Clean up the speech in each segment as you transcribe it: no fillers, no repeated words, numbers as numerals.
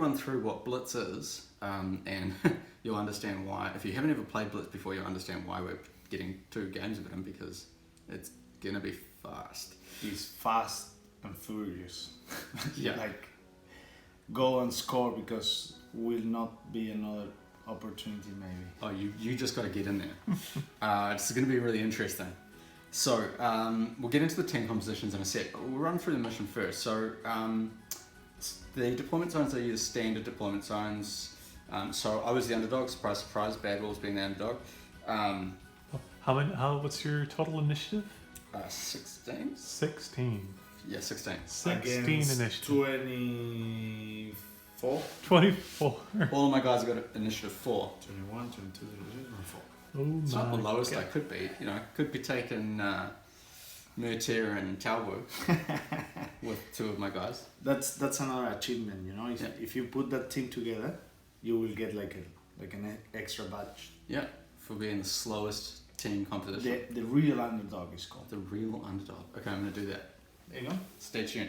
run through what BLITZ is, and you'll understand why. If you haven't ever played BLITZ before, you'll understand why we're getting 2 games of him, because it's gonna be fast. He's fast and furious. Yeah. Like, go and score, because will not be another opportunity maybe. Oh, you just got to get in there. It's going to be really interesting. So we'll get into the team compositions in a sec, but we'll run through the mission first. So the deployment zones are your standard deployment zones. So I was the underdog, surprise, surprise, Bad Wolves being the underdog. What's your total initiative? 16? 16. Yeah, 16. 16 Against initiative. 24? 24. All of my guys have got initiative 4. 21, 22, 24. Oh It's not the my lowest God. I could be. You know, could be taking Murtier and Talwo with 2 of my guys. That's another achievement, you know. If you put that team together, you will get like an extra badge. Yeah, for being the slowest team composition. The real underdog is called. The real underdog. Okay, I'm going to do that. There you go. Stay tuned.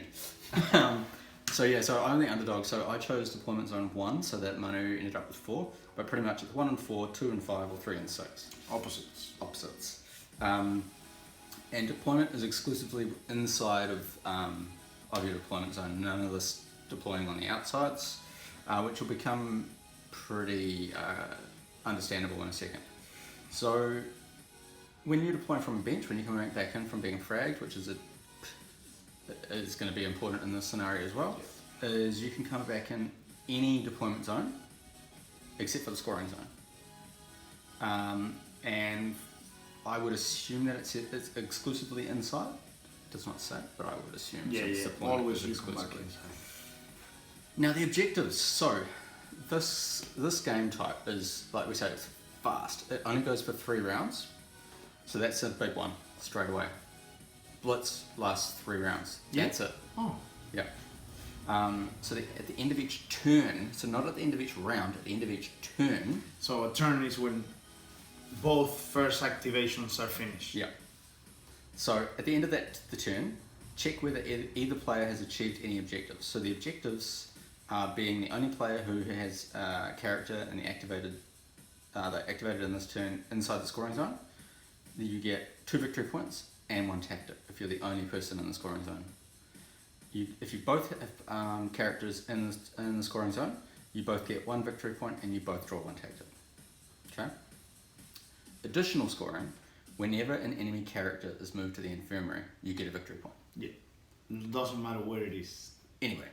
So I'm the underdog. So I chose deployment zone 1, so that Manu ended up with 4. But pretty much it's 1 and 4, 2 and 5, or 3 and 6. Opposites. And deployment is exclusively inside of your deployment zone. None of this deploying on the outsides, which will become pretty understandable in a second. So when you're deploying from a bench, when you come back in from being fragged, which is going to be important in this scenario as well, is you can come back in any deployment zone except for the scoring zone. And I would assume that it's exclusively inside. It does not say, but I would assume deployment always is you come back exclusively. inside. Now the objectives. So this game type is, like we said, it's fast. It only goes for 3 rounds, so that's a big one straight away. Blitz lasts 3 rounds. That's it. Oh. Yeah. So at the end of each turn, so not at the end of each round, at the end of each turn. So a turn is when both first activations are finished. Yeah. So at the end of the turn, check whether either player has achieved any objectives. So the objectives are being the only player who has a character and activated in this turn inside the scoring zone. Then you get 2 victory points and 1 tactic if you're the only person in the scoring zone. If you both have characters in the scoring zone, you both get 1 victory point and you both draw 1 tactic. Okay. Additional scoring: whenever an enemy character is moved to the infirmary, you get a victory point. Yeah. It doesn't matter where it is. Anyway,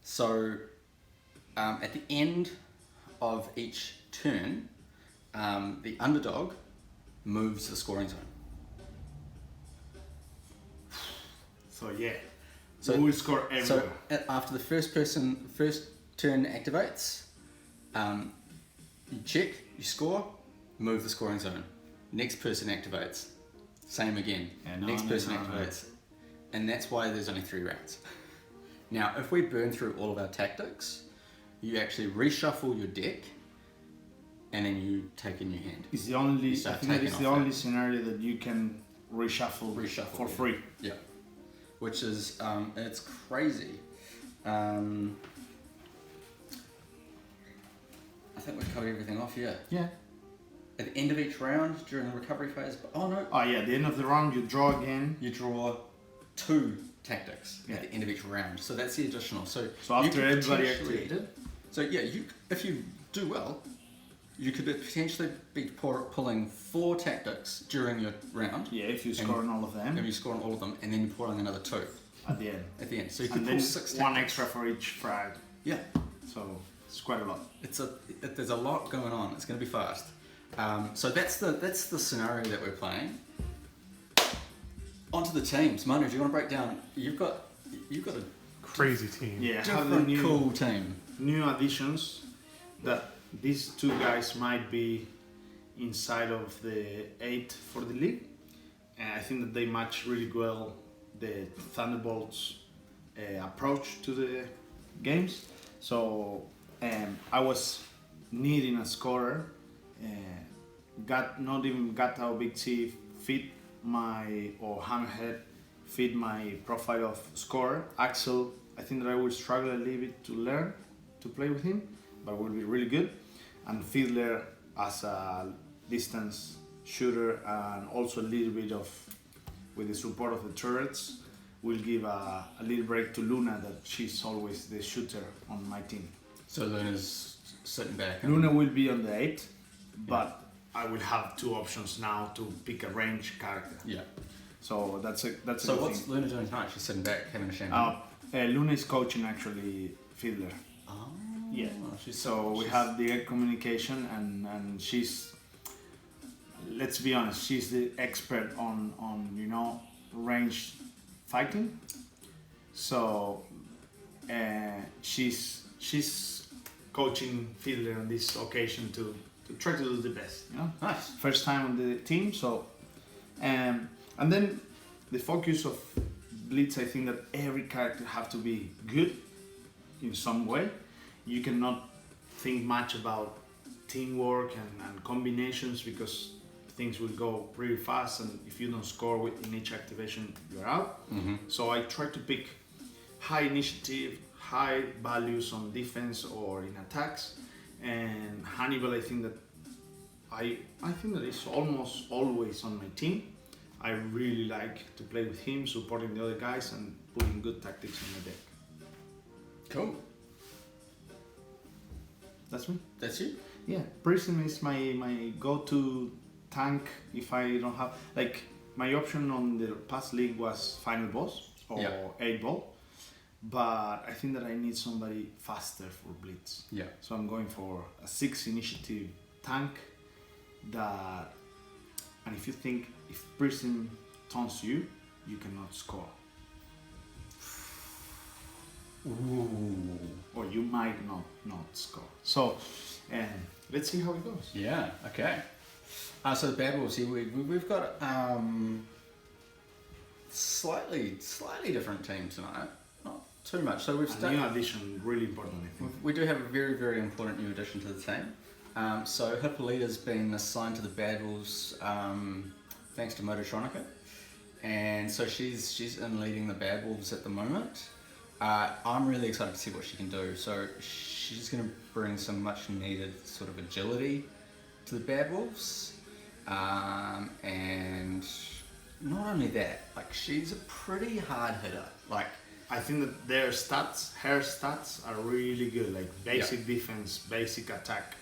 so at the end of each turn, the underdog moves the scoring zone. So yeah. So we will score everywhere. So after the first turn activates, you check, you score, move the scoring zone. Next person activates, same again. Next person activates, and that's why there's only 3 rounds. Now, if we burn through all of our tactics, you actually reshuffle your deck, and then you take in your hand. It's the only. I think it's the only scenario that you can reshuffle for free. Yeah. Which is, it's crazy. I think we've covered everything off, yeah. Yeah. At the end of each round, during the recovery phase, Oh yeah, at the end of the round you draw again. you draw 2 tactics at the end of each round. So that's the additional. So after you could everybody potentially- activated. So yeah, if you do well, you could potentially be pulling 4 tactics during your round. Yeah, if you score on all of them. If you score on all of them, and then you're pulling another 2 at the end. at the end. So you could And pull then 6 1 tactics. extra for each frag. Yeah. So it's quite a lot. There's a lot going on. It's going to be fast. So that's the scenario that we're playing. Onto the teams. Manu, do you want to break down? You've got a Crazy team. Yeah, how the different cool team. new additions that these 2 guys might be inside of the 8 for the league. And I think that they match really well the Thunderbolts approach to the games. So I was needing a scorer. Got our Big T fit or Hammerhead fit my profile of scorer. Axel, I think that I will struggle a little bit to learn to play with him, but will be really good. And Fiddler as a distance shooter, and also a little bit of, with the support of the turrets, will give a little break to Luna, that she's always the shooter on my team. So Luna's sitting back. Luna will be on the 8, but I will have 2 options now to pick a range character. Yeah. So that's a So good what's thing. Luna doing tonight? She's sitting back having a champagne. Luna is coaching actually Fiddler. Oh. Yeah. So we have direct communication, and she's, let's be honest, she's the expert on range fighting. So she's coaching Fiddler on this occasion to try to do the best. Nice. First time on the team, so and then the focus of Blitz, I think that every character have to be good in some way. You cannot think much about teamwork and combinations, because things will go really fast, and if you don't score in each activation, you're out. Mm-hmm. So I try to pick high initiative, high values on defense or in attacks. And Hannibal, I think that it's almost always on my team. I really like to play with him, supporting the other guys and putting good tactics in my deck. Cool. That's me. That's you? Yeah, Prism is my go-to tank if I don't have, like, my option on the past league was Final Boss or 8 Ball, but I think that I need somebody faster for Blitz. Yeah. So I'm going for a 6 initiative tank that, and if you think if Prism taunts you, you cannot score. Ooh. Or you might not score. So let's see how it goes. Yeah, okay. So the Bad Wolves here, we've got slightly different team tonight. Not too much. So we've A new addition, really important, I think. We do have a very, very important new addition to the team. So Hippolyta's been assigned to the Bad Wolves thanks to Mototronica. And so she's in leading the Bad Wolves at the moment. I'm really excited to see what she can do. So she's going to bring some much needed sort of agility to the Bad Wolves. And not only that, like, she's a pretty hard hitter. Like, I think that her stats are really good. Like basic defense, basic attack,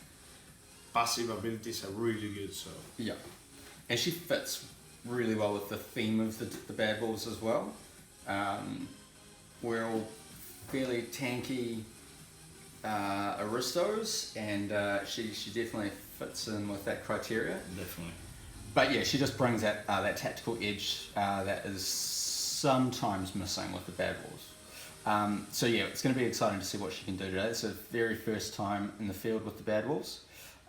passive abilities are really good. So yeah, and she fits really well with the theme of the Bad Wolves as well. We're all fairly tanky aristos, and she definitely fits in with that criteria. definitely. But yeah, she just brings that tactical edge that is sometimes missing with the Bad Wolves. So yeah, it's going to be exciting to see what she can do today. It's her very first time in the field with the Bad Wolves.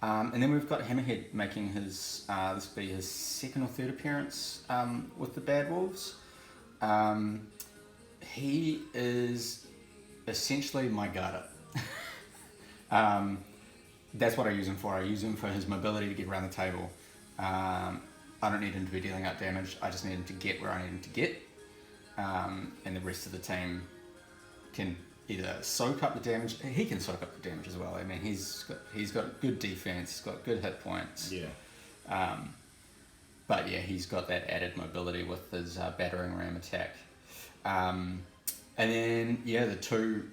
And then we've got Hammerhead making his this will be his 2nd or 3rd appearance with the Bad Wolves. He is essentially my guarder. That's what I use him for. I use him for his mobility to get around the table. I don't need him to be dealing out damage. I just need him to get where I need him to get. And the rest of the team can either soak up the damage. He can soak up the damage as well. I mean, he's got good defense. He's got good hit points. Yeah. But yeah, he's got that added mobility with his battering ram attack. And then yeah, the two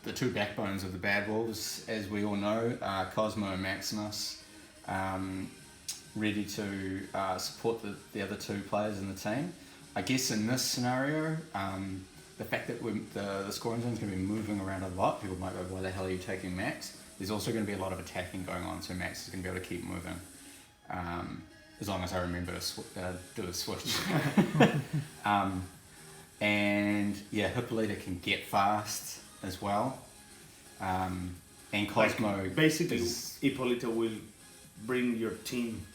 backbones of the Bad Wolves, as we all know, Cosmo and Maximus, ready to support the other 2 players in the team. I guess in this scenario, the fact that the scoring zone is going to be moving around a lot, people might go, why the hell are you taking Max? There's also going to be a lot of attacking going on, so Max is going to be able to keep moving. As long as I remember to do a switch. And yeah, Hippolyta can get fast as well. And Cosmo... Like, basically, Hippolyta will bring your team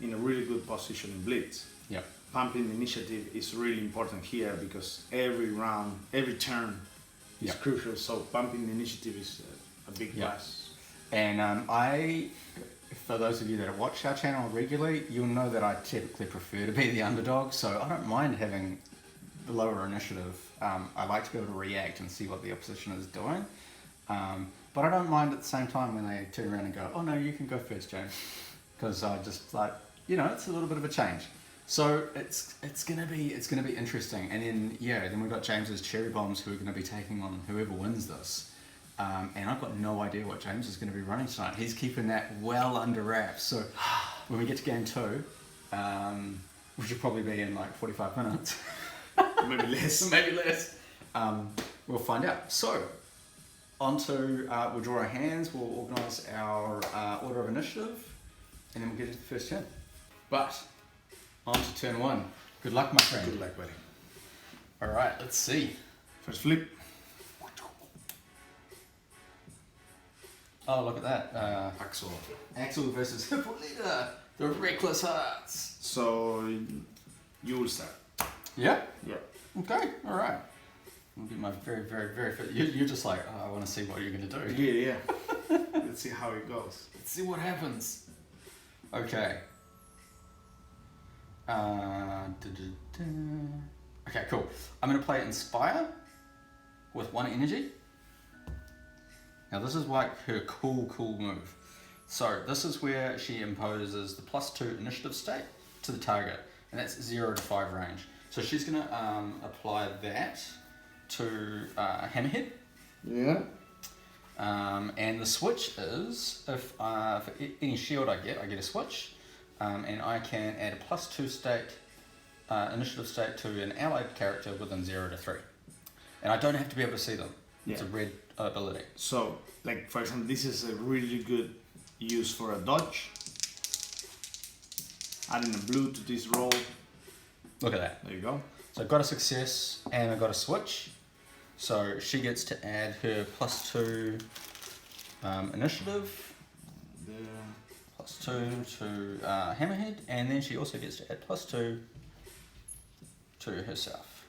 in a really good position in Blitz. Yep. Pumping the initiative is really important here, because every round, every turn is crucial. So pumping the initiative is a big plus. And for those of you that watch our channel regularly, you'll know that I typically prefer to be the underdog, so I don't mind having the lower initiative. I like to be able to react and see what the opposition is doing. But I don't mind at the same time when they turn around and go, oh no, you can go first, James. Because I just like, it's a little bit of a change. So it's gonna be interesting. And then we've got James's cherry bombs who are gonna be taking on whoever wins this. And I've got no idea what James is gonna be running tonight. He's keeping that well under wraps. So when we get to game 2, which will probably be in like 45 minutes. Maybe less. Maybe less. We'll find out. So, we'll draw our hands, we'll organise our order of initiative, and then we'll get into the first turn. But, on to turn 1. Good luck, my friend. Good luck, buddy. Alright, let's see. First flip. Oh, look at that. Axel. Axel versus Hippolyta, the Reckless Hearts. So, you will start. Yeah? Yeah. Okay, alright. I'll get my very, very, very first. You're just like, oh, I want to see what you're going to do. Yeah. Let's see how it goes. Let's see what happens. Okay. Okay, cool. I'm going to play Inspire with 1 energy. Now this is like her cool move. So this is where she imposes the +2 initiative state to the target. And that's 0 to 5 range. So she's going to apply that to Hammerhead. Yeah. And the switch is, if for any shield I get a switch. And I can add a +2 state, initiative state to an allied character within 0 to 3. And I don't have to be able to see them. Yeah. It's a red ability. So, like for example, this is a really good use for a dodge. Adding a blue to this roll. Look at that. There you go. So I've got a success and I've got a switch. So she gets to add her +2 initiative. There. +2 to Hammerhead, and then she also gets to add +2 to herself.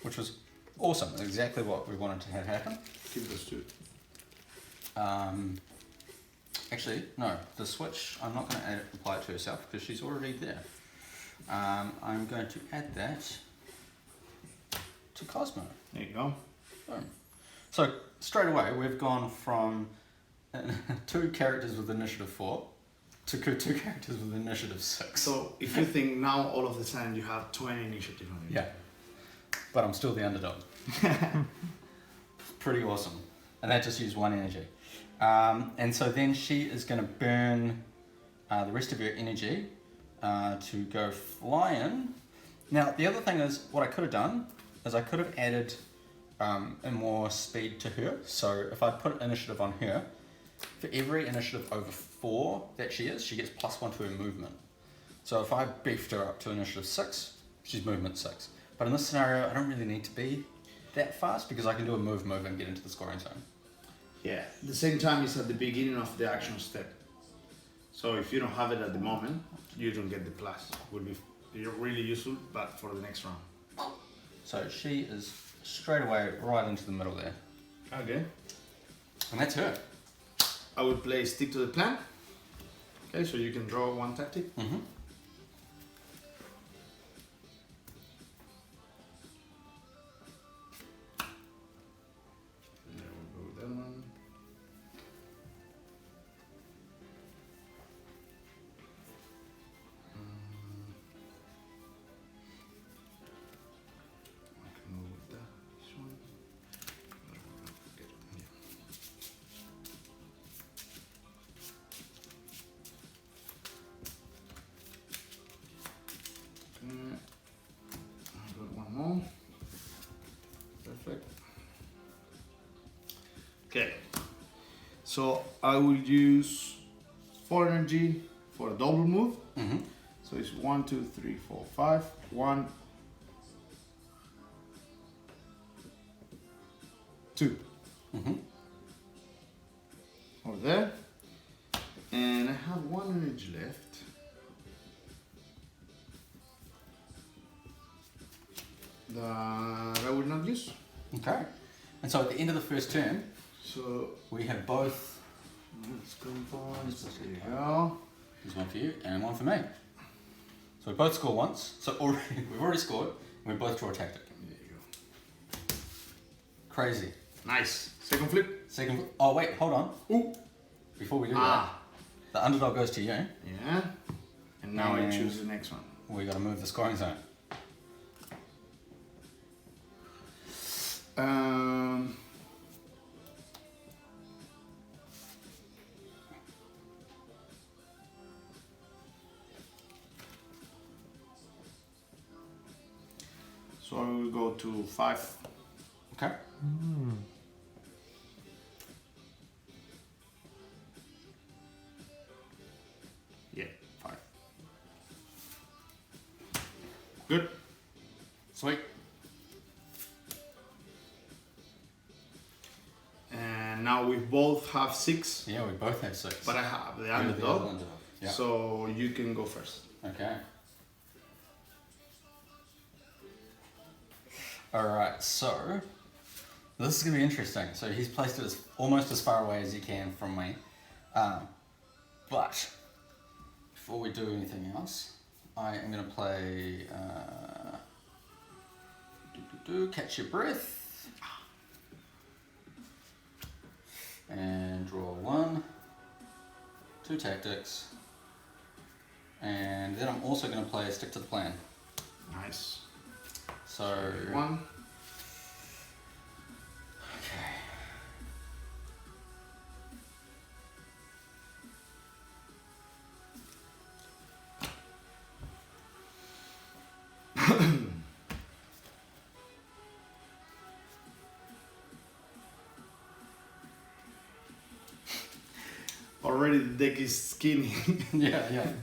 Which was awesome, exactly what we wanted to have happen. Keep those 2. Actually, no, the switch, I'm not going to apply it to herself because she's already there. I'm going to add that to Cosmo. There you go. Boom. So straight away, we've gone from 2 characters with initiative 4 to 2 characters with initiative 6. So if you think now all of the time you have 20 initiative on you. Yeah, but I'm still the underdog. Pretty awesome. And that just used 1 energy. And so then she is going to burn the rest of her energy to go flying. Now the other thing is, what I could have done is I could have added more speed to her. So if I put initiative on her, for every initiative over 4 that she gets +1 to her movement. So if I beefed her up to initiative 6, she's movement 6. But in this scenario, I don't really need to be that fast because I can do a move and get into the scoring zone. Yeah. The same time is at the beginning of the action step. So if you don't have it at the moment, you don't get the plus. Will be really useful, but for the next round. So she is straight away right into the middle there. Okay. And that's her. I will play stick to the plan. Okay, so you can draw 1 tactic. Mm-hmm. There we go, that one. I can move that. This one. Get it. Yeah. I got 1 more. Perfect. Okay. So I will use 4 energy for a double move. Mm-hmm. So it's 1, 2, 3, 4, 5. 1, 2. Mm-hmm. Over there. And I have 1 energy left. That I will not use. Okay. And so at the end of the first turn, So we have both. let's go boys. There you go. There's 1 for you and 1 for me. So we both score once. So we've already scored. And we both draw a tactic. There you go. Crazy. Nice. Second flip. Second. Oh wait, hold on. Ooh. Before we do that, the underdog goes to you. Yeah. And now I choose the next one. We got to move the scoring zone. So I will go to 5. Okay. Yeah, 5. Good. Sweet. And now we both have 6, Yeah, we both have 6. but I have the You're the other underdog. underdog. Yeah. So you can go first. Okay. Alright, so this is going to be interesting. So he's placed it almost as far away as he can from me. But before we do anything else, I am going to play Catch Your Breath. And draw 1, 2 tactics. And then I'm also going to play Stick to the Plan. Nice. So 1. Already the deck is skinny. yeah.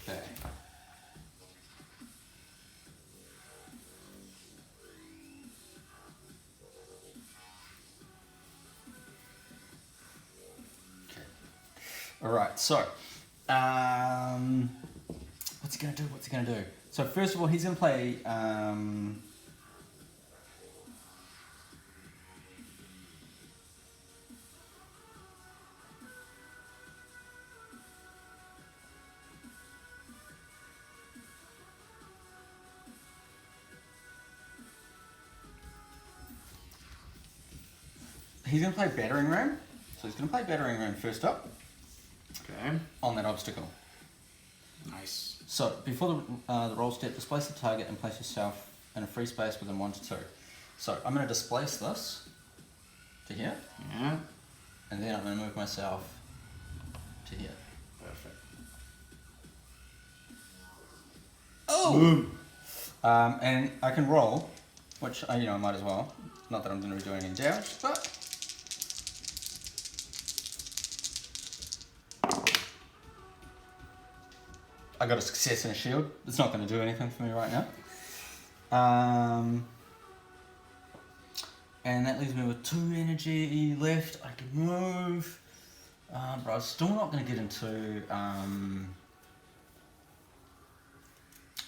Okay. All right. So, what's he gonna do? So first of all, he's gonna play. He's going to play Battering Ram. So he's going to play Battering Ram first up. Okay. On that obstacle. Nice. So before the roll step, displace the target and place yourself in a free space within 1 to 2. So I'm going to displace this to here. Yeah. And then I'm going to move myself to here. Perfect. Oh! Boom. And I can roll, which I might as well. Not that I'm going to be doing any damage, but I got a success and a shield. It's not going to do anything for me right now. And that leaves me with 2 energy left. I can move, but I'm still not going to get into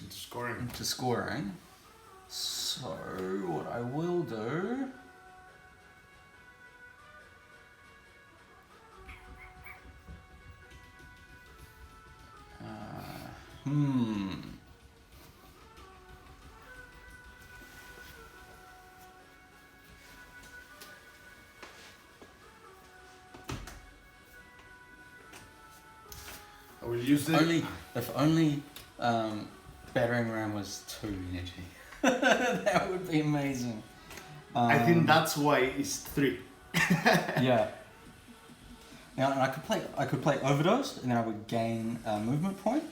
scoring. So what I will do. I will use it. If only Battering Ram was 2 energy. That would be amazing. I think that's why it's 3. Yeah. Now, and I could play Overdose, and then I would gain a movement point,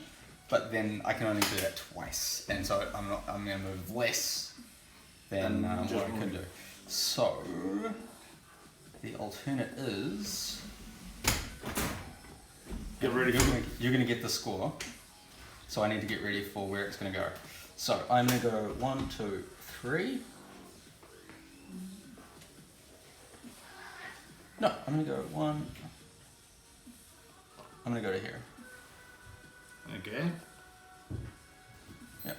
but then I can only do that twice, and so I'm going to move less than what I could do. So the alternate is Get ready. You're going to get the score, so I need to get ready for where it's going to go. So I'm going to go 1, 2, 3. No, I'm going to go 1. I'm going to go to here. Okay. Yep.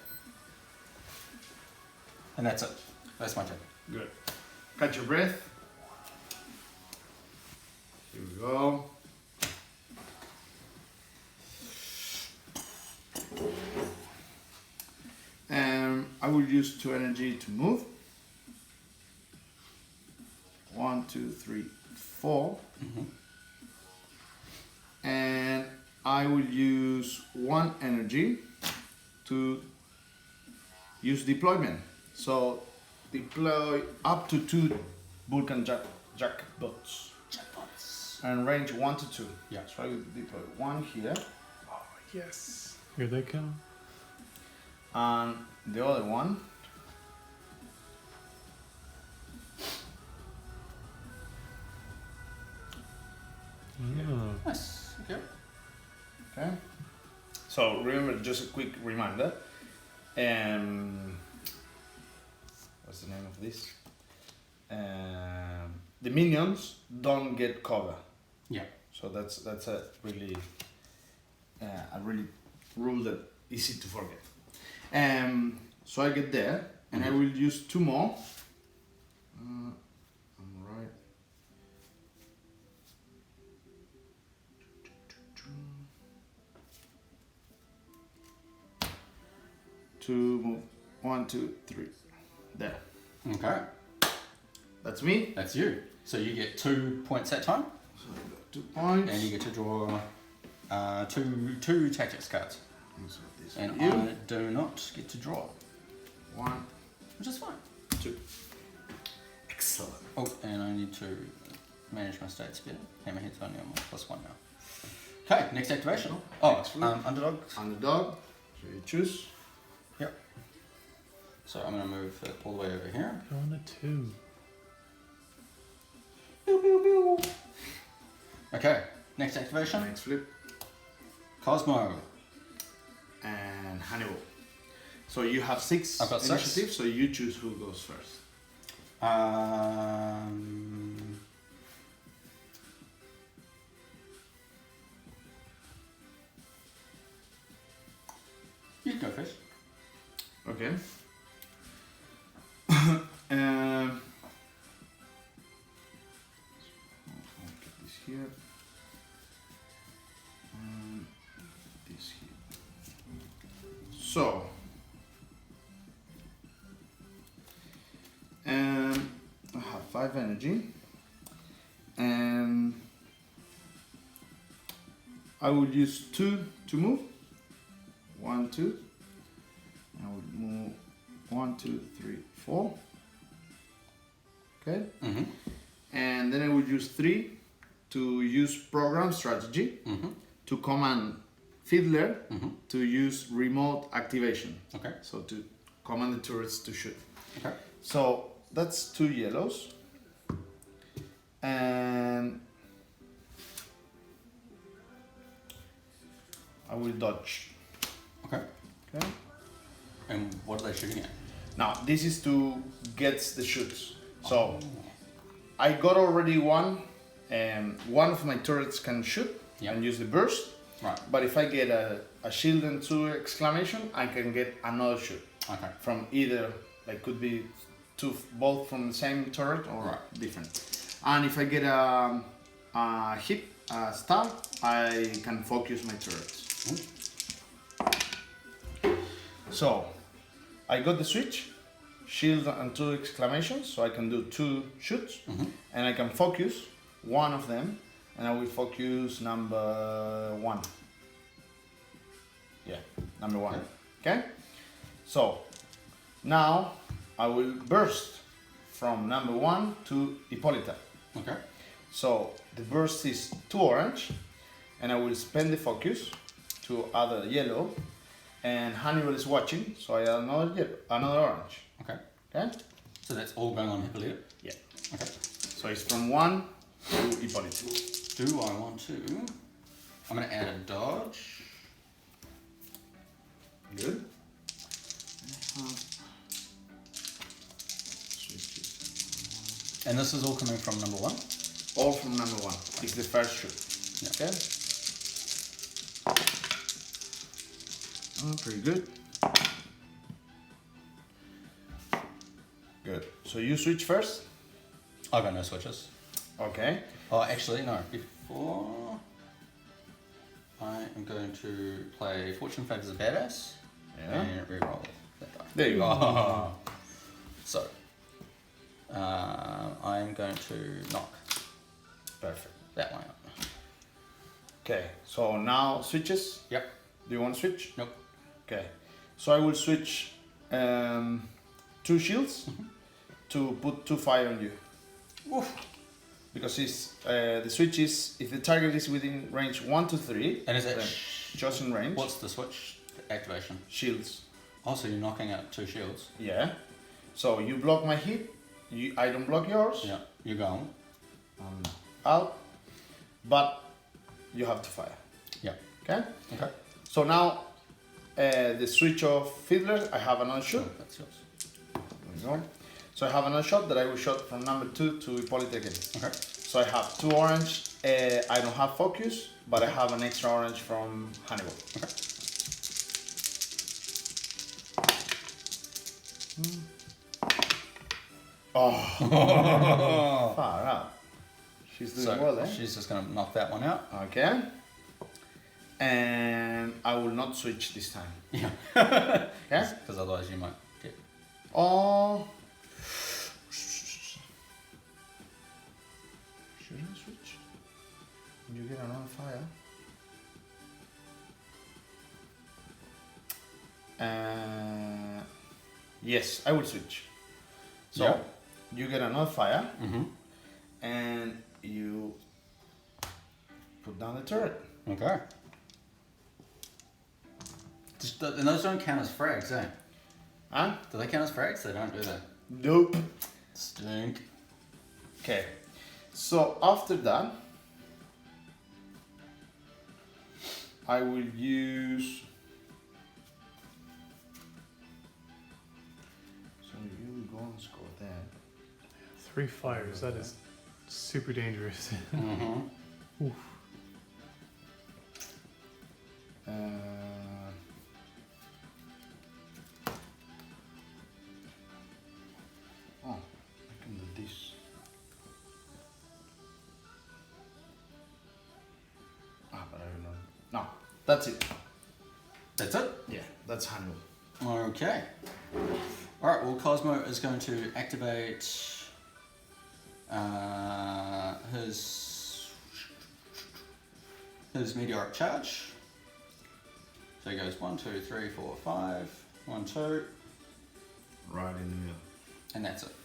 And that's it. That's my turn. Good. Catch your breath. Here we go. I will will use 2 energy to move. 1, 2, 3, 4. And I will use 1 energy to use deployment. So deploy up to 2 Vulcan jackbots. And range 1 to 2. Yeah. So I will deploy 1 here. Oh, yes. Here they come. And the other one. Oh. Nice. Okay. Okay. So remember, just a quick reminder. What's the name of this? The minions don't get cover. Yeah. So that's a really rule that easy to forget. So I get there, and I will use 2 more. I'm right. To move 1, 2, 3. There. Okay. That's me. That's you. So you get 2 points that time, So I got 2 points. and you get to draw two tactics cards. So this And you. I do not get to draw, 1, which is fine. 2. Excellent. Oh, and I need to manage my states better. Hammerhead's only on my +1 now. Okay, next activation. Oh, underdog. Underdog. So you choose. Yep. So I'm going to move it all the way over here. Go on a 2. Okay, next activation. Next flip. Cosmo. And Hannibal. So you have 6 I've got 6. initiatives, so you choose who goes first. You can go first. Okay. I'll get this here. This here. So. I have 5 energy. And I will use 2 to move. 1, 2. I will move 1, 2, 3, 4. Okay. And then I will use 3 to use program strategy to command Fiddler to use remote activation. Okay. So to command the turrets to shoot. Okay. So that's 2 yellows. And I will dodge. Okay. Okay. And what are they shooting at? Now this is to get the shoots. So I got already one, and one of my turrets can shoot and use the burst. Right. But if I get a shield and 2 exclamation, I can get another shoot. Okay. From either, like, could be 2, both from the same turret or different. And if I get a hit, a star, I can focus my turrets. So I got the switch, shield and 2 exclamations, so I can do 2 shoots, and I can focus one of them, and I will focus number 1. Yeah, number 1. Okay? So now I will burst from number 1 to Hippolyta. Okay. So the burst is 2 orange, and I will spend the focus to other yellow, and Hannibal is watching, so I add another yellow, another orange. Okay. Okay? So that's all going on Hippolyta? Yeah. Okay. So it's from 1 to Hippolyta. Do I want to? I'm going to add a dodge. Good. And this is all coming from number 1? All from number 1. It's the first shoot. Yeah. Okay? Oh, pretty good. Good. So you switch first? I've got no switches. Okay. Oh, actually, no. Before I am going to play Fortune Favors a Badass Yeah. and reroll that die. There you go. So, I'm going to knock Perfect. that one out. Okay, so now switches. Yep. Do you want to switch? Nope. Okay, so I will switch 2 shields to put 2 fire on you. Oof. Because it's, the switch is if the target is within range 1 to 3. And is it then just in range? What's the switch activation? Shields. Oh, so you're knocking out 2 shields. Yeah. So you block my hit. I don't block yours. Yeah, you're going. Out. But you have to fire. Yeah. Okay. Okay. So now the switch of fiddlers. I have another shot. Oh, that's yours. There we go. So I have another shot that I will shot from number 2 to Hippolyte again. Okay. So I have 2 orange. I don't have focus, but I have an extra orange from Hannibal. Okay. Oh, far out. She's doing So well, eh? she's just going to knock that one out. Okay. And I will not switch this time. Yeah. Okay? Because otherwise you might get... Oh. Should I switch? You get another fire. Yes, I will switch. So Yeah. you get another fire, Mm-hmm. and you put down the turret. Okay. And those don't count as frags, eh? Huh? Do they count as frags? They don't, do they? Nope. Stink. Okay. So after that, I will use. So you will go and score that. 3 fires. That is super dangerous. Mm-hmm. Oof. Oh, I can do this. But I don't know. No, that's it. That's it? Yeah, that's Hannibal. Okay. Alright, well Cosmo is going to activate his meteoric charge. So he goes 1, 2, 3, 4, 5, 1, 2, Right in the middle. and that's it.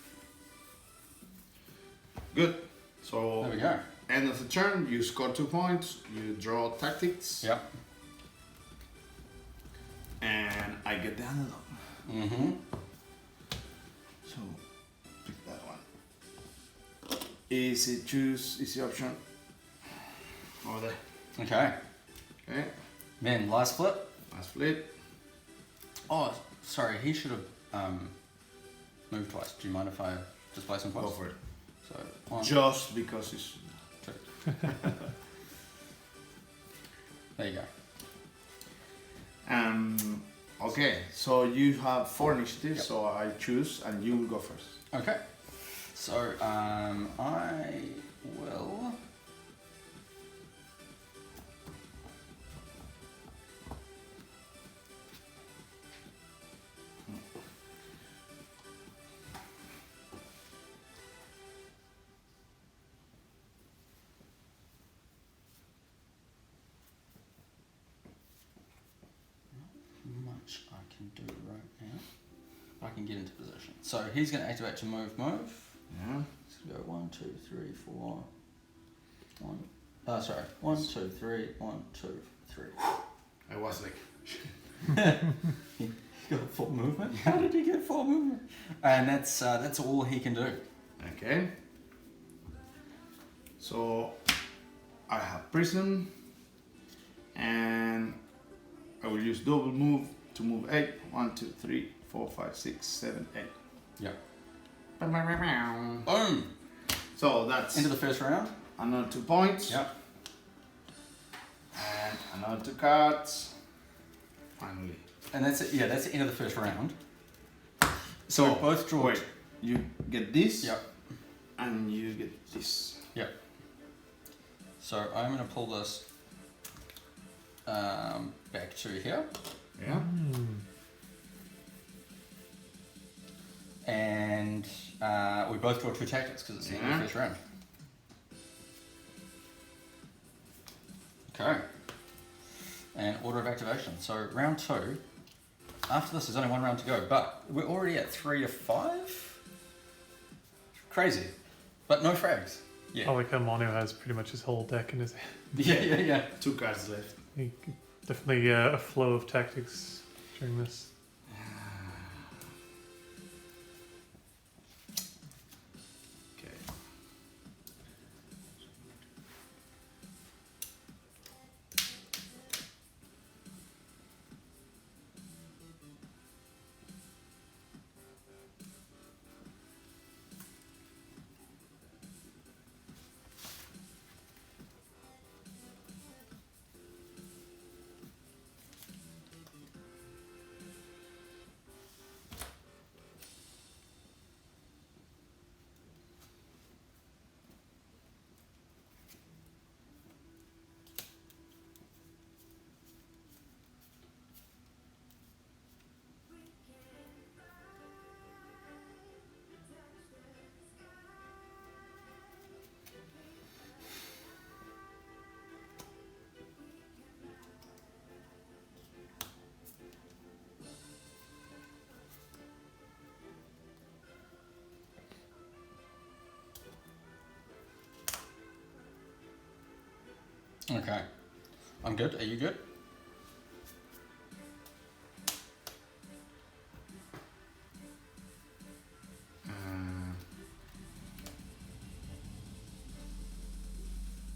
Good. So There we go. end of the turn, you score 2 points, you draw tactics, Yep. and I get the underdog. Mm-hmm. So pick that one. Easy choose, easy option. Over there. Okay. Okay, Then last flip. last flip. Oh, sorry, he should have moved twice. Do you mind if I just place him twice? Go for it. So, 1, Just because it's. 2. There you go. Okay, so you have 4 initiatives, Yep. so I choose and you will go first. Okay. So, I will... much I can do right now. I can get into position. So he's going to activate to move. Yeah. Let's go 1, 2, 3, 4. 1. Sorry. 1, 2, 3. 1, 2, 3. I was like. He got 4 movement. How did he get 4 movement? And that's all he can do. Okay. So I have prison, and I will use double move to move 8. 1, 2, 3, 4, 5, 6, 7, 8. Yep. Boom. Boom. So that's Into the first round. another 2 points. Yep. And another 2 cards. Finally. And that's it. Yeah, that's the end of the first round. So we both draw. Wait, you get this. Yep. And you get this. Yep. So I'm going to pull this back to here. Yeah. And we both draw 2 tactics because it's the end of the first round. Okay. And order of activation. So round 2. After this, there's only 1 round to go, but we're already at 3 to 5. Crazy, but no frags. Yeah. I like how Manu has pretty much his whole deck in his hand. Yeah. 2 cards left. Definitely a flow of tactics during this. Okay. Okay. I'm good. Are you good?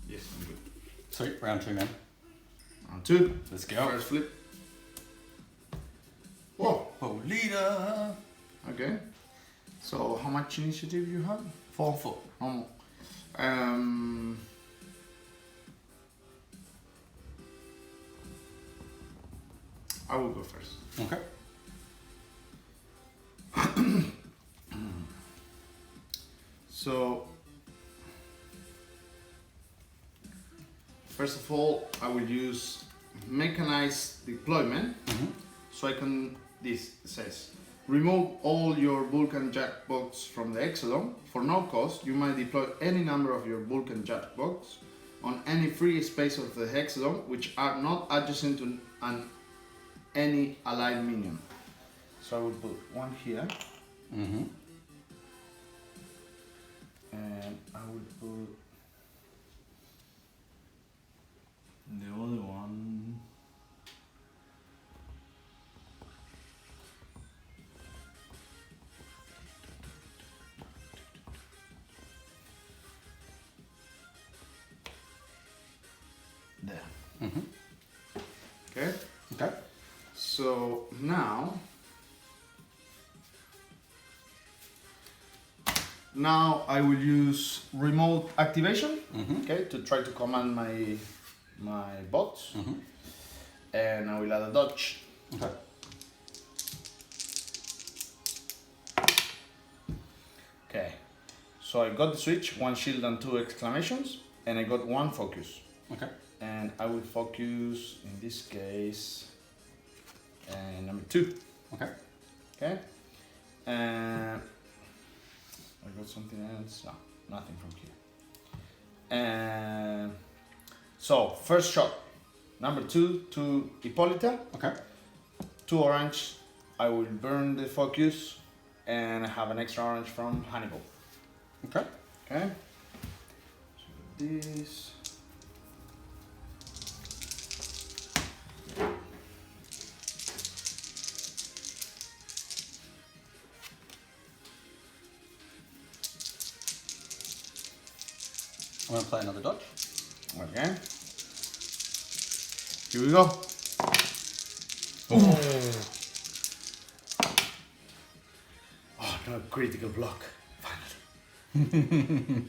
Yes, I'm good. Sweet. Round 2, man. Round 2. Let's go. First flip. Whoa. Oh, leader. Okay. So how much initiative you have? 4. I will go first. Okay. So first of all, I will use mechanized deployment. So I can, this says, remove all your Vulcan jackbox from the Exelon. For no cost, you might deploy any number of your Vulcan jackbox on any free space of the Hexagon which are not adjacent to any allied minion. So I will put 1 here. And I will put the other one. There. Okay. Okay. So now I will use remote activation, okay, to try to command my bots, and I will add a dodge. Okay. Okay. So I got the switch, 1 shield and 2 exclamations, and I got 1 focus. Okay. And I will focus in this case number 2. Okay. Okay. And I got something else. No, nothing from here. And so first shot, number 2 to Hippolyta. Okay. 2 orange. I will burn the focus, and I have an extra orange from Hannibal. Okay. Okay. So this. I'm going to play another dodge. Okay. Here we go. Oh, no critical block. Finally.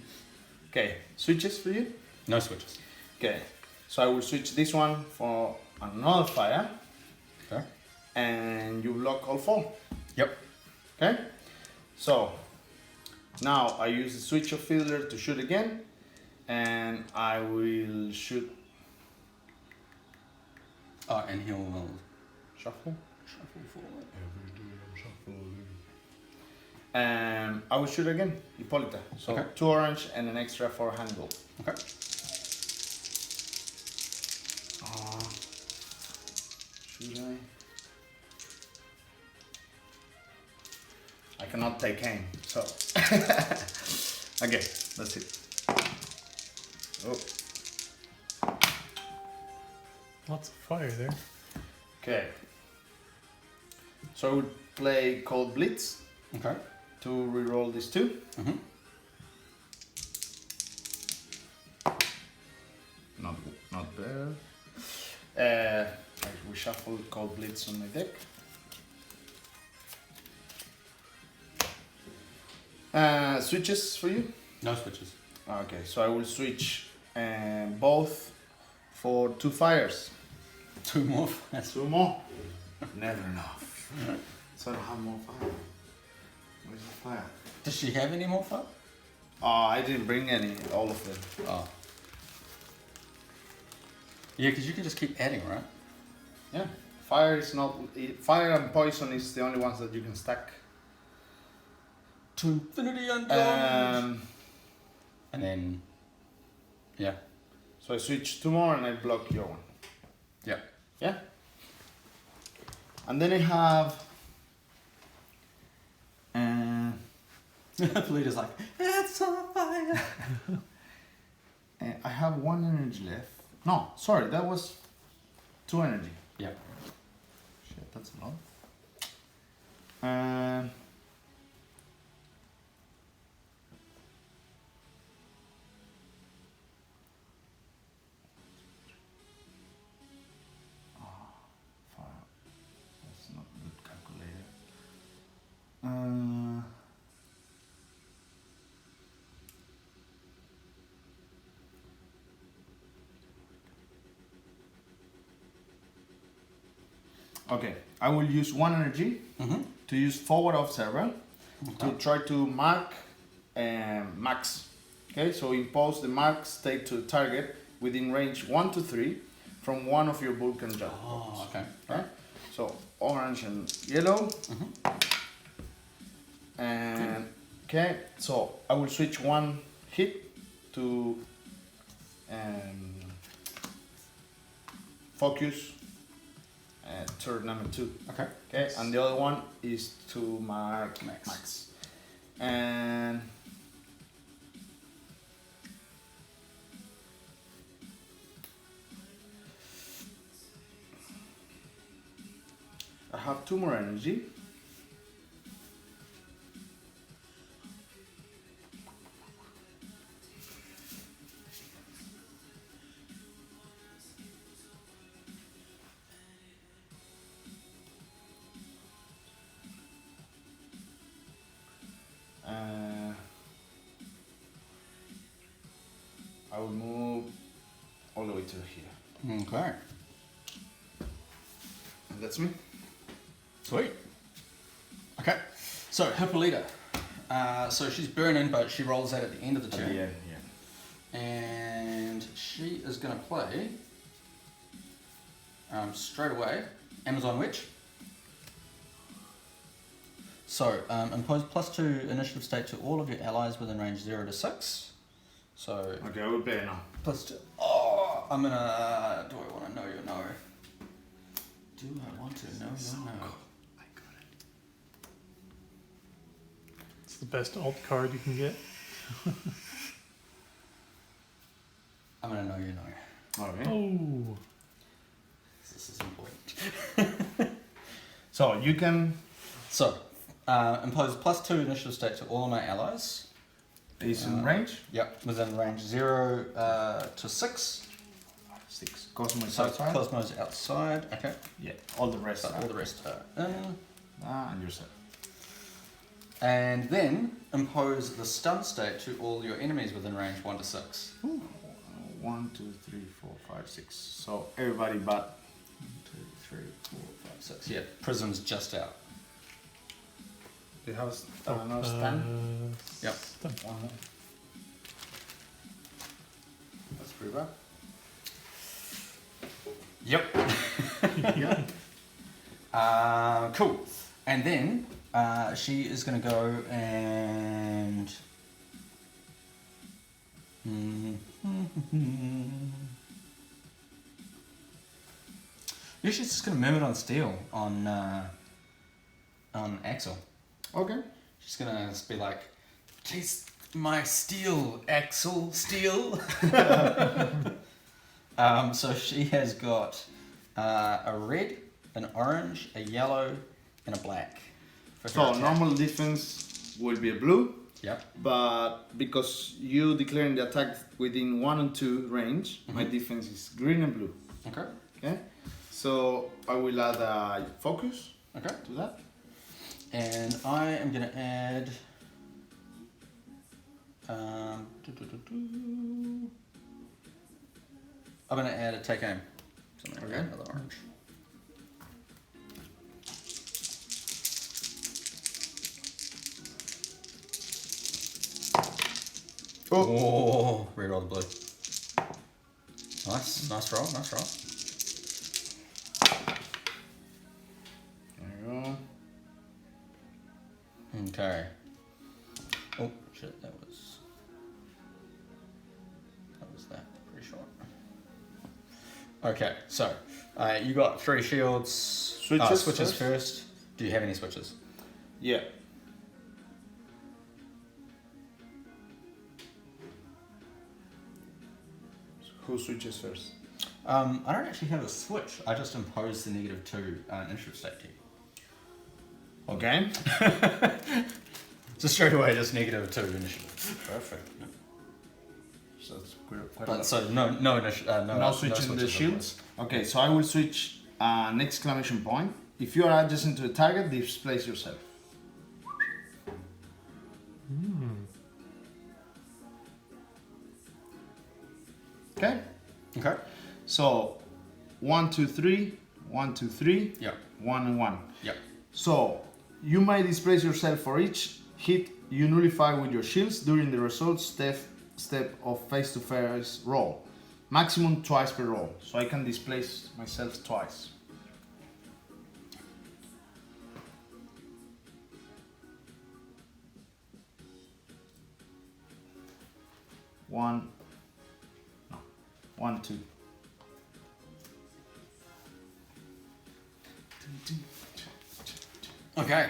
Okay, switches for you? No switches. Okay, so I will switch this one for another fire. Okay. And you block all 4. Yep. Okay? So, now I use the switch of fielder to shoot again. And I will shoot. Oh, and he'll Shuffle. shuffle forward. Every day I'm shuffling. I will shoot again, Hippolyta. So Okay. 2 orange and an extra for handle. Okay. Should I? I cannot take aim, so. Okay, that's it. Oh. Lots of fire there. Okay. So I would play Cold Blitz Okay. to reroll these 2. Mm-hmm. Not bad. I reshuffle Cold Blitz on my deck. Switches for you? No switches. Okay, so I will switch both for 2 fires. 2 more. That's 2 more? Never enough. So I don't have more fire. Where's the fire? Does she have any more fire? Oh, I didn't bring any, all of them. Oh. Yeah, because you can just keep adding, right? Yeah, fire is not. Fire and poison is the only ones that you can stack. To infinity and beyond. Um, And then, yeah. so I switch 2 more and I block your one. Yeah. Yeah. And then I have. Polita's like, it's on fire. I have 1 energy left. No, sorry, that was 2 energy. Yeah. Shit, that's a lot. Fire. That's not a good calculator. Okay, I will use 1 energy Mm-hmm. to use forward observer to Okay. try to mark max. Okay, so impose the mark state to the target within range 1 to 3 from one of your Vulcan jet bombs. Oh, okay. Okay, so orange and yellow. Mm-hmm. And okay, so I will switch 1 hit to focus turret number 2. Okay. Okay, and the other one is to mark Max. And I have 2 more energy. I will move all the way to here. Okay. And that's me. Sweet. Okay. So Hippolyta. So she's burning, but she rolls out at the end of the turn. Yeah. And she is going to play straight away Amazon Witch. So impose +2 initiative state to all of your allies within range 0 to 6. So Okay, I will play now. +2. Oh, I'm gonna. Do I want to know your no? Do I want to know your no? It's the best alt card you can get. I'm gonna know your no. Okay. Oh. This is important. So you can. So, impose +2 initiative state to all of my allies. Is in range. Yep, within range 0 to 6. 6. Cosmo is So outside. Cosmo's outside. Okay. Yeah. All the rest. So all the rest are in. And you're set. And then impose the stun state to all your enemies within range 1 to 6. 1, 2, 3, 4, 5, 6. So everybody but 1, 2, 3, 4, 5, 6. Yeah, Prism's just out. do you have another stand? Yep. Stun. One more. That's pretty bad. Yep. Yeah. Cool. And then She is going to go and... Yeah, she's just going to murmur on steel on Axel. Okay. She's going to be like, taste my steel, Axel, steel. So she has got a red, an orange, a yellow, and a black. So normal defense will be a blue. Yep. But because you declaring the attack within 1 and 2 range, my defense is green and blue. Okay. Okay. So I will add a focus. Okay. To that. And I am going to add... I'm going to add a take aim. So I'm going to add another orange. Oh, reroll the blue. Nice roll, nice roll. There you go. Okay. Oh shit, that was that. Pretty short. Okay, so you got 3 shields. Switches first. Do you have any switches? Yeah. Who switches first? I don't actually have a switch. I just impose the -2 initiative state to you. Okay. So straight away, just -2 initiative. Perfect. So that's quite a But lot. so no initiative. No switching the shields. Okay, so I will switch an exclamation point. If you are adjacent to the target, displace yourself. Okay. Okay. So 1, 2, 3, 1, 2, 3, Yeah. 1 and 1. Yeah. So you may displace yourself for each hit you nullify with your shields during the result step of face-to-face roll. Maximum twice per roll. So I can displace myself twice. One, 2. Okay.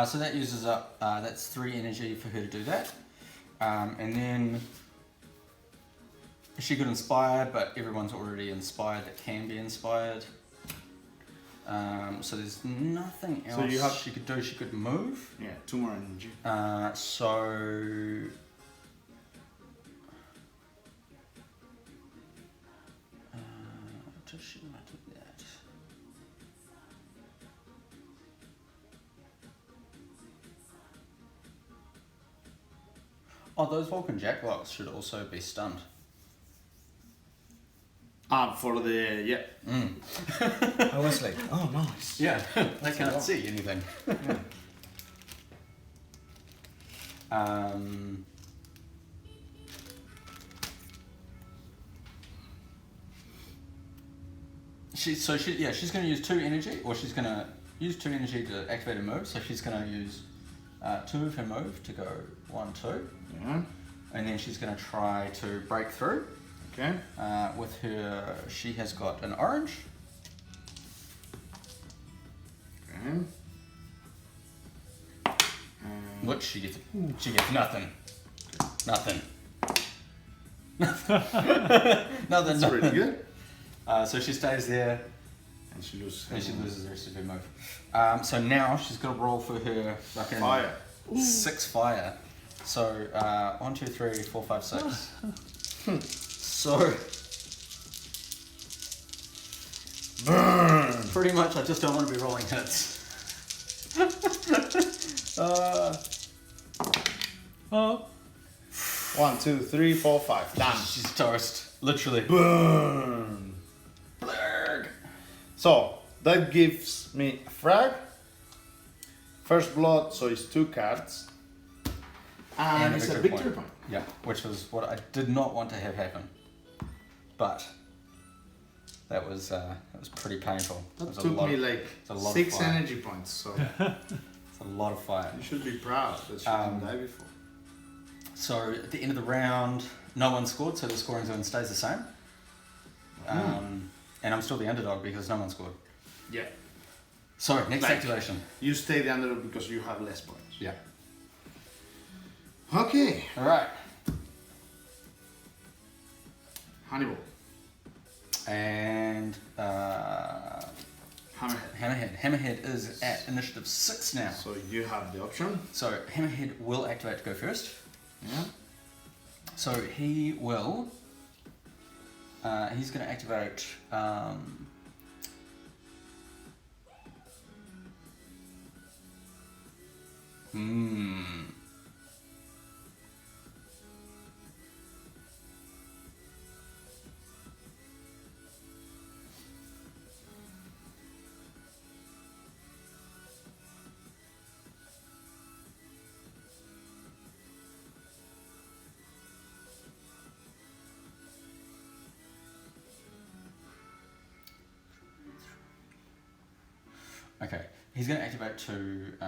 So that uses up, that's 3 energy for her to do that. And then she could inspire, but everyone's already inspired that can be inspired. So there's nothing else she could do. She could move. Yeah, 2 more energy. So... does she want to do that? Oh, those Vulcan Jackalots should also be stunned. For the, yeah. I was like, oh, nice. Yeah, they can't see anything. She's going to use 2 energy, or she's going to use 2 energy to activate a move. So she's going to use 2 of her move to go 1, 2. Yeah. And then she's going to try to break through. Okay. With her, she has got an orange. Okay. Which she gets nothing. Nothing. Nothing. That's pretty good. So she stays there. And she loses. And she loses the rest of her move. So now she's got to roll for her fucking Fire. 6 fire. So 1, 2, 3, 4, 5, 6. So Burn. pretty much, I just don't want to be rolling hits. Oh. 1, 2, 3, 4, 5. Done. She's toast, literally. Burn. Blurg. So that gives me a frag. First blood, so it's 2 cards. And it's a victory point. Yeah, which was what I did not want to have happen. But That was pretty painful. That was a took lot me of- like it's a lot of 6 fire. energy points, so It's a lot of fire. you should be proud that you didn't die before. So at the end of the round, no one scored, so the scoring zone stays the same. And I'm still the underdog because no one scored. Yeah. So next Like- activation. You stay the underdog because you have less points. Yeah. Okay. All right. Hannibal. And Hammerhead. Hammerhead. Hammerhead is at initiative 6 now. So you have the option. So Hammerhead will activate to go first. Yeah. So he will. He's going to activate. Okay, he's going to activate to move. Do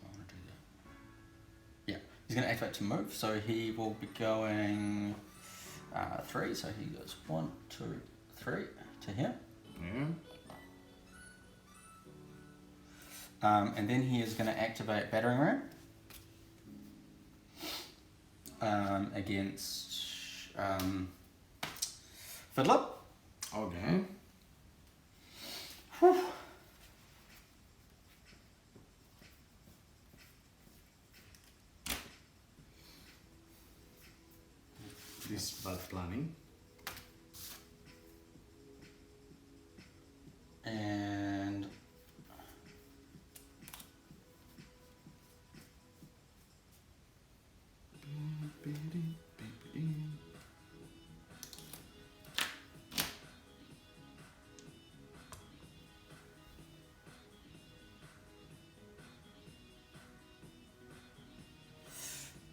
I want to do that? Yeah, he's going to activate to move, so he will be going 3. So he goes 1, 2, 3 to here. Yeah. And then he is going to activate battering ram against Fiddler. Okay. Whew. This is bad planning. And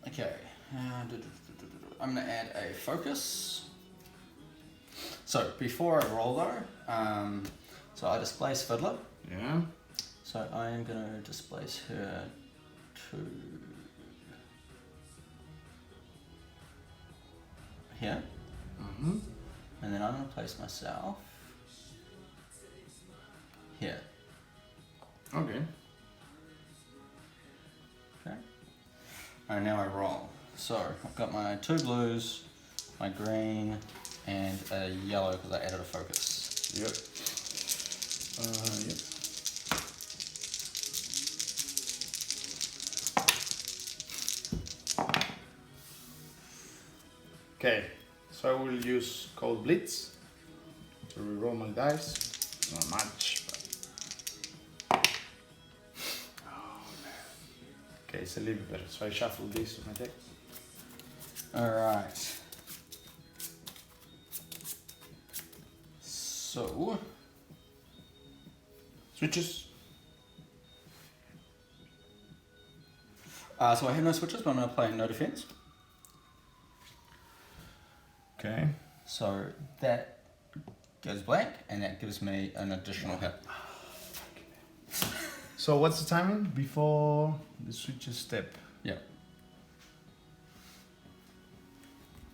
okay, I'm going to add a focus. So before I roll though, so I displace Fiddler. Yeah. So I am going to displace her to here. Mm-hmm. And then I'm going to place myself here. Okay. Okay. And now I roll. So I've got my 2 blues, my green, and a yellow because I added a focus. Yep. Yep. Okay, so I will use code BLITZ to reroll my dice. Not much, but... Oh man. Okay, it's a little better. So I shuffle this to my deck. Alright. So, Switches. so I have no switches, but I'm going to play no defense. Okay. So that goes blank, and that gives me an additional hit. So what's the timing? Before the switches step. Yeah.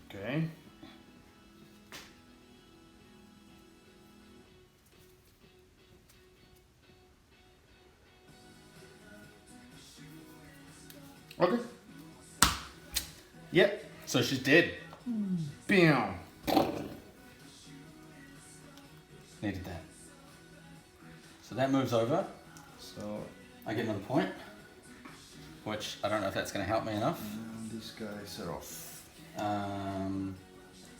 Okay. Okay. Yep. So she's dead. Bam. Needed that. So that moves over. So I get another point, which I don't know if that's going to help me enough. these guys are off. And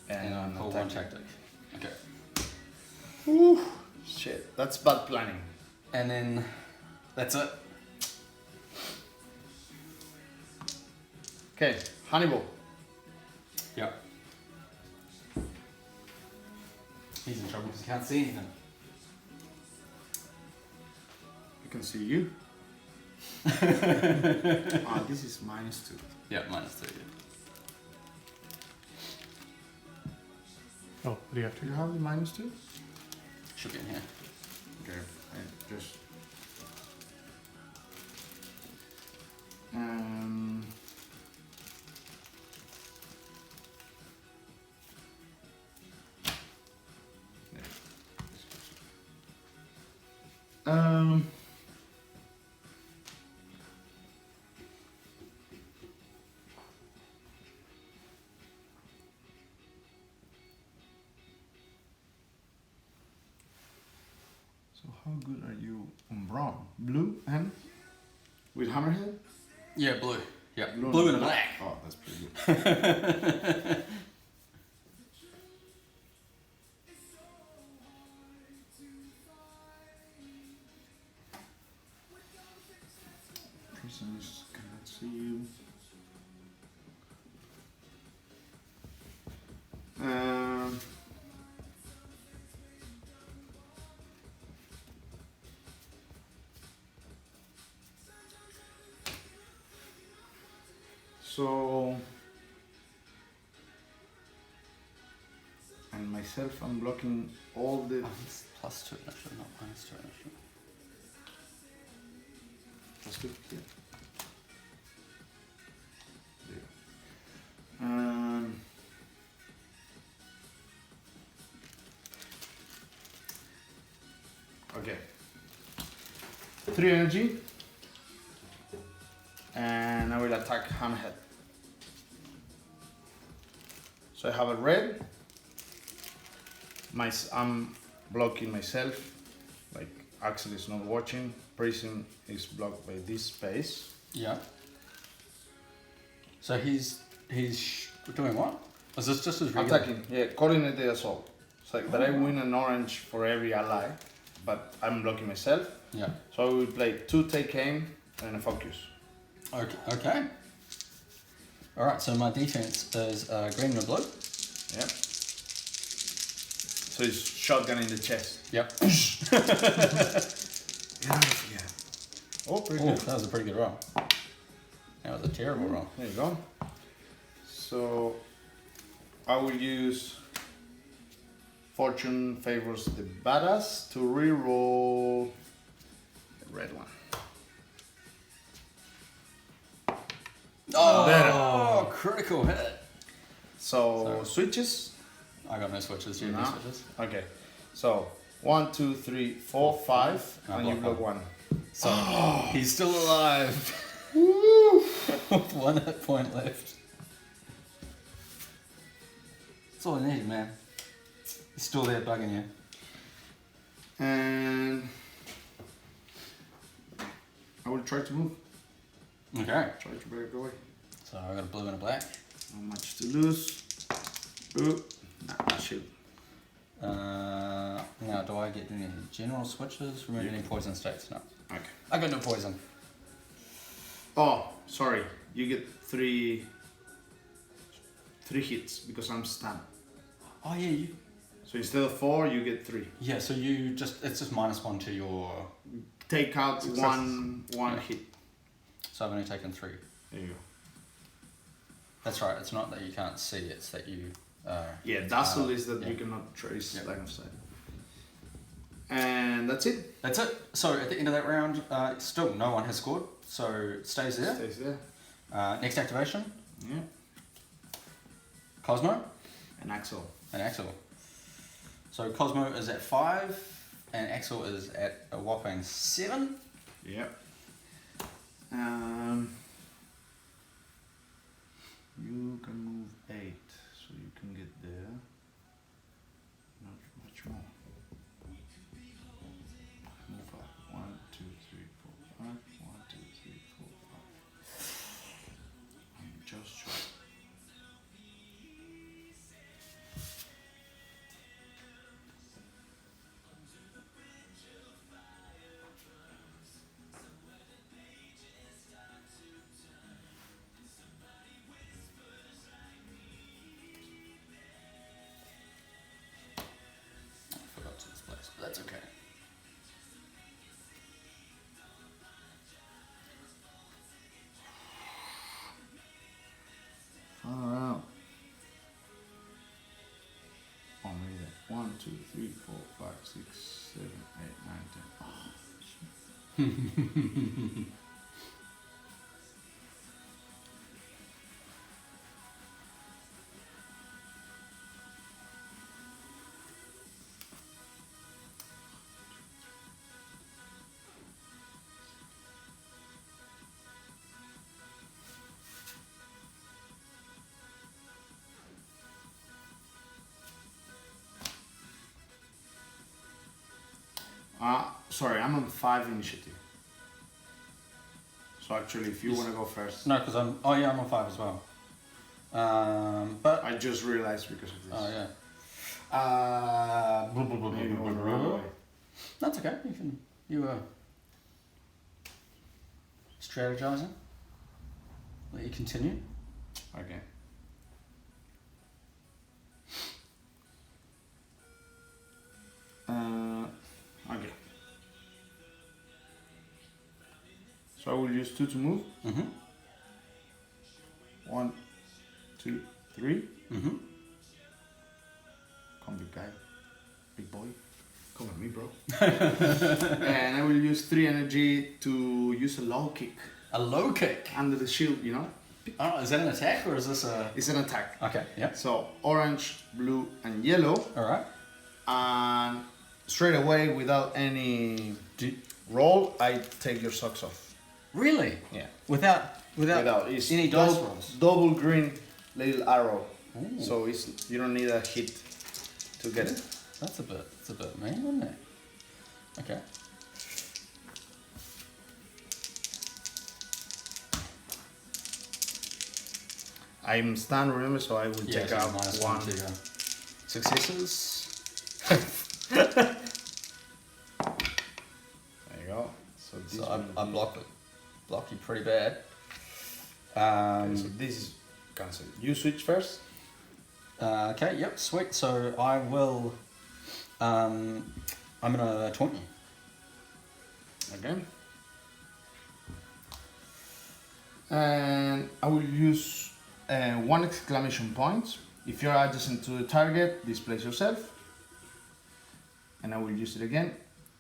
I pull one tactic. Okay. Ooh, shit, that's bad planning. And then that's it. Okay, Hannibal. Yep. He's in trouble because he can't see anything. I can see you. This is -2. Yeah, -3. Yeah. Oh, what do you have to Do do? you have the -2? Should be in here. Okay, just. Um, um, so how good are you on brown? Blue and with hammerhead? Yeah, blue. Yeah, blue and black. Oh, that's pretty good. Prisoners cannot see you. So, and myself, I'm blocking all the. It's +2 initial, not -2 initial. That's good. Yeah. Yeah. Okay. 3 energy, and I will attack hammerhead. So I have a red. I'm blocking myself, like Axel is not watching. Prism is blocked by this space. Yeah. So he's doing what? Is this just his regular? Attacking, yeah, coordinated assault. It's like that I win an orange for every ally, but I'm blocking myself. Yeah. So I will play 2 take aim and a focus. Okay. Okay. All right. So my defense is green and blue. Yep. So it's shotgun in the chest. Yep. Yeah. Oh, pretty Oh, good. that was a pretty good roll. That was a terrible roll. There you go. So I will use Fortune favors the badass to re-roll the red one. Oh, critical hit. So switches. I got no switches. Do you have No. any switches? Okay. So 1, 2, 3, 4, 5, I and you block block one. So he's still alive. With 1 hit point left. That's all I need, man. He's still there bugging you. And I will try to move. Okay. Try to break away. So I got a blue and a black. Not much to lose. Ooh, nah, shoot. Now, do I get any general switches? Remove any poison states? No. Okay. I got no poison. Oh, sorry. You get three hits because I'm stunned. Oh yeah, you. So instead of 4, you get 3. Yeah, so you just it's just -1 to your. Take out Successes. one Yeah. hit. So I've only taken 3. There you go. That's right. It's not that you can't see; it's that you. Yeah, dazzle is that yeah. you cannot trace Yeah. line of sight. And that's it. That's it. So at the end of that round, still no one has scored, so it stays there. Stays there. Next activation, Yeah. Cosmo And Axel. and Axel. So Cosmo is at 5, and Axel is at a whopping 7. Yep. You can move 8, so you can get there. Not much more. Move up. 1, 2, 3, 4, 5. 1, 2, 3, 4, 5. I'm just short. I forgot to display, but that's okay. Far out. Oh 2, 3, 4, 5, 6, 7, 8, 9, 10. Sorry, I'm on 5 initiative. So actually, if you want to go first. No, because I'm. Oh yeah, I'm on 5 as well. But I just realized because of this. oh yeah. Maybe you wanna run away. That's okay. You were strategizing. Let you continue. Okay. Okay. So I will use 2 to move. Mm-hmm. 1, 2, 3. Mm-hmm. Come, big guy. Big boy. Come at me, bro. And I will use 3 energy to use a low kick. A low kick. Under the shield, you know? Oh, is that an attack or is this a? It's an attack. Okay. Yeah. So orange, blue, and yellow. All right. And straight away, without any roll, I take your socks off. Really? Yeah. Without It's any dice rolls. double green little arrow. Ooh. So you don't need a hit to get it. That's a bit mean, isn't it? Okay. I'm stunned, remember, so I will take out minus 1. to your successes. There you go. So this So I will block you pretty bad. okay, so this is cancelled. You switch first. Okay. Yep. Sweet. So I will. I'm gonna taunt you. Okay. And I will use 1 exclamation point. If you're adjacent to the target, displace yourself. And I will use it again.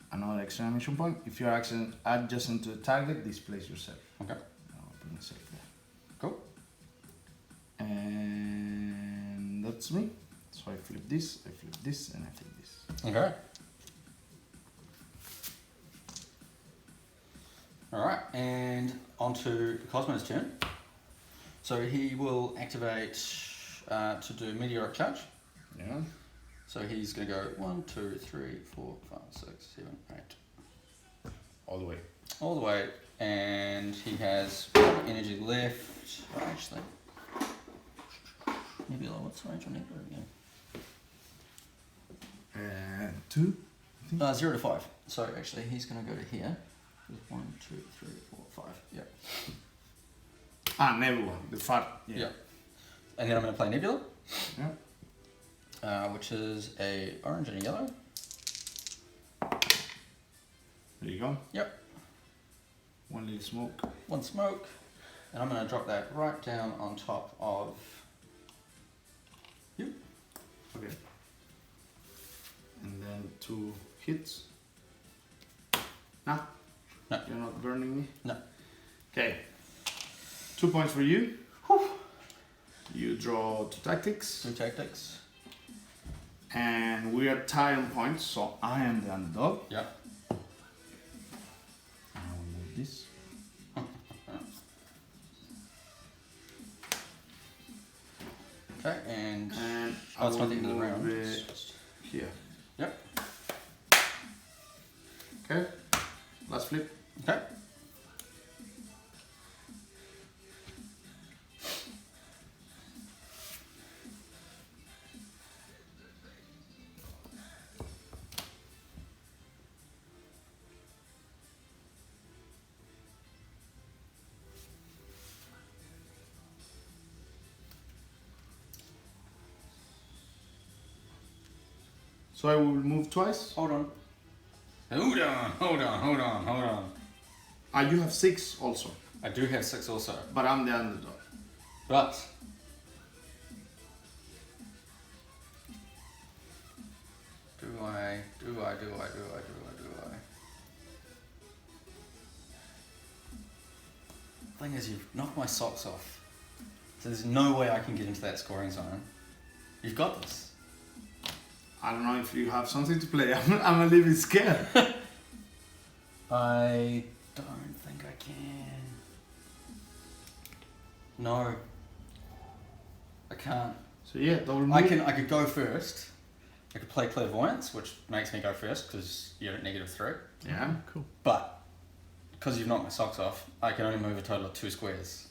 Another exclamation point. If you're adjacent to the target, displace yourself. Okay. I'll bring myself there. Cool. And that's me. So I flip this, and I flip this. Okay. All right, and onto Cosmo's turn. So he will activate to do meteoric charge. Yeah. So he's going to go 1, 2, 3, 4, 5, 6, 7, 8. All the way. All the way, and he has 1 energy left. Oh, actually, Nebula, what's the range on Nebula again? And 2. 0 to 5. So actually, he's going to go to here. 1, 2, 3, 4, 5. Yep. Nebula, the fat. Yeah. Yep. And then I'm going to play Nebula. Yeah. Which is a orange and a yellow. There you go. Yep. 1 little smoke. 1 smoke, and I'm going to drop that right down on top of you. Okay. And then 2 hits. Nah. No. You're not burning me? No. Okay. 2 points for you. Whew. You draw 2 tactics. 2 tactics. And we are tied on points, so I am the underdog. Yep. I will move this. Okay, and I it's will not the end of the move round. it It's just... here. Yep. Okay. Last flip. Okay. So I will move twice. Hold on. Hold on. You have 6 also, I do have 6 also, but I'm the underdog. but thing is, you've knocked my socks off. So there's no way I can get into that scoring zone. You've got this. I don't know if you have something to play. I'm a little bit scared. I don't think I can. No. I can't. So yeah, double move. I could go first. I could play clairvoyance, which makes me go first because you're at -3. Yeah. Cool. But because you've knocked my socks off, I can only move a total of 2 squares.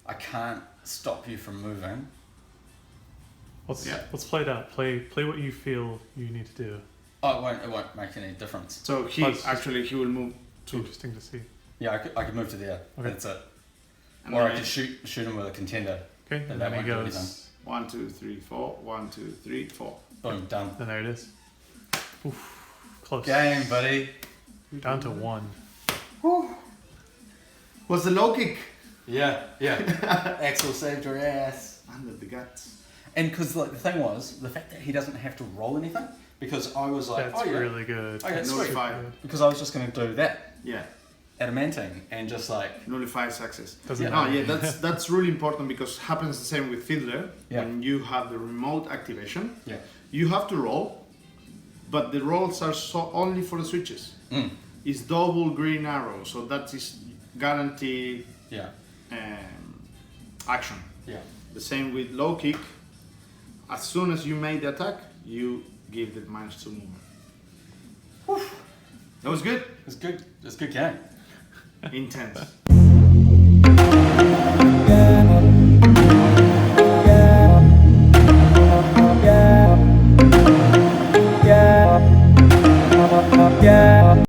I can't stop you from moving. Let's play it out. Play what you feel you need to do. Oh, it won't make any difference. So he will move to. Interesting to see. Yeah, I could move to there. Okay. That's it. And Or I then could shoot him with a contender. Okay, And and that then he won't do anything. goes. 1, 2, 3, 4. 1, 2, 3, 4. Boom, done. And there it is. Oof, close. Game, buddy. Down to 1. Was the low kick? Yeah. Axel saved your ass. Under the guts. And because like the thing was, the fact that he doesn't have to roll anything, because I was like, That's oh yeah, really good. okay, sweet. Nullify. Because I was just going to do that, Yeah. adamantine, and just like, Nullify success. Doesn't No, matter. yeah, that's really important because happens the same with Fiddler. Yeah. When you have the remote activation, yeah, you have to roll, but the rolls are only for the switches. It's double green arrow, so that is guaranteed yeah, action. yeah. The same with low kick. As soon as you make the attack, you give the -2 movement. That was good. It's good. It's a good game. Intense.